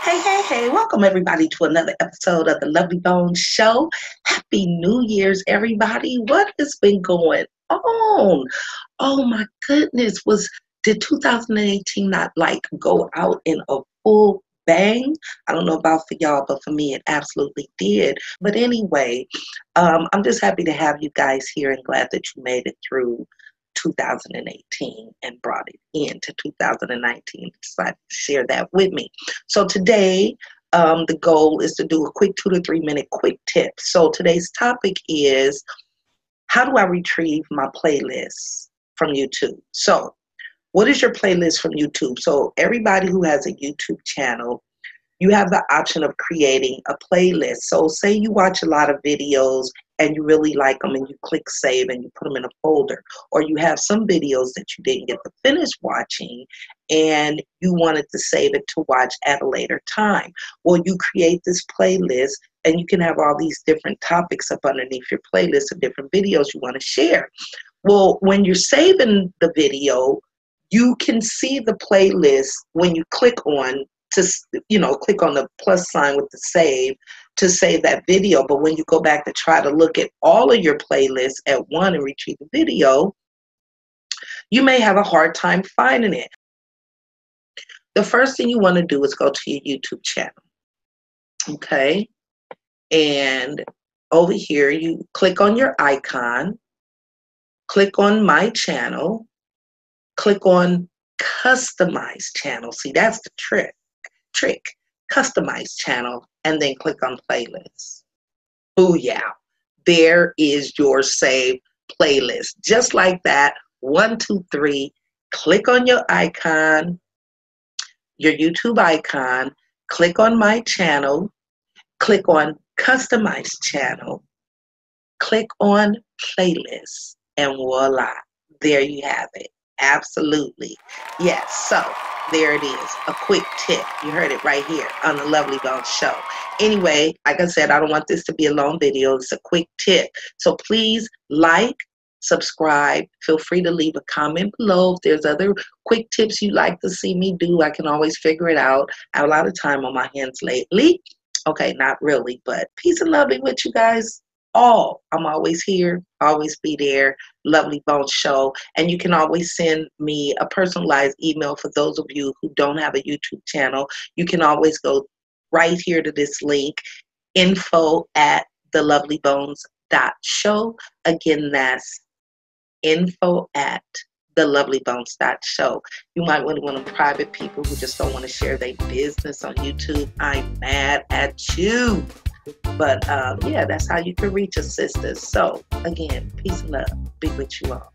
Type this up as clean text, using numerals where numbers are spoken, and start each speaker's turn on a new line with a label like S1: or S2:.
S1: Hey, welcome everybody to another episode of the Lovely Bones Show. Happy New Year's, everybody. What has been going on? Oh my goodness, did 2018 not go out in a full bang? I don't know about for y'all, but for me it absolutely did. But anyway, I'm just happy to have you guys here and glad that you made it through 2018 and brought it into 2019. Decided to share that with me. So today, the goal is to do a quick 2 to 3 minute quick tip. So today's topic is, how do I retrieve my playlists from YouTube? So what is your playlist from YouTube? So everybody who has a YouTube channel, you have the option of creating a playlist. So say you watch a lot of videos and you really like them and you click save and you put them in a folder, or you have some videos that you didn't get to finish watching and you wanted to save it to watch at a later time. Well, you create this playlist and you can have all these different topics up underneath your playlist of different videos you want to share. Well, when you're saving the video, you can see the playlist when you click on click on the plus sign with the save to save that video. But when you go back to try to look at all of your playlists at one and retrieve the video, you may have a hard time finding it. The first thing you want to do is go to your YouTube channel. Okay. And over here, you click on your icon, click on my channel, click on customize channel. See, that's the trick. Customize channel, and then click on playlist. Oh yeah, there is your saved playlist. Just like that. 1, 2, 3. Click on your icon, your YouTube icon, click on my channel, click on customize channel, click on playlist, and voila, there you have it. Absolutely. Yes, so there it is, a quick tip. You heard it right here on the Lovely Bones Show. Anyway, like I said, I don't want this to be a long video. It's a quick tip. So please like, subscribe. Feel free to leave a comment below. If there's other quick tips you'd like to see me do, I can always figure it out. I have a lot of time on my hands lately. Okay, not really, but peace and lovely with you guys all. I'm always here, always be there. Lovely Bones Show. And you can always send me a personalized email. For those of you who don't have a YouTube channel, you can always go right here to this link, info@thelovelybones.show. Again, that's info@thelovelybones.show. You might want one of them private people who just don't want to share their business on YouTube. I'm mad at you. But yeah, that's how you can reach us, sisters. So again, peace and love be with you all.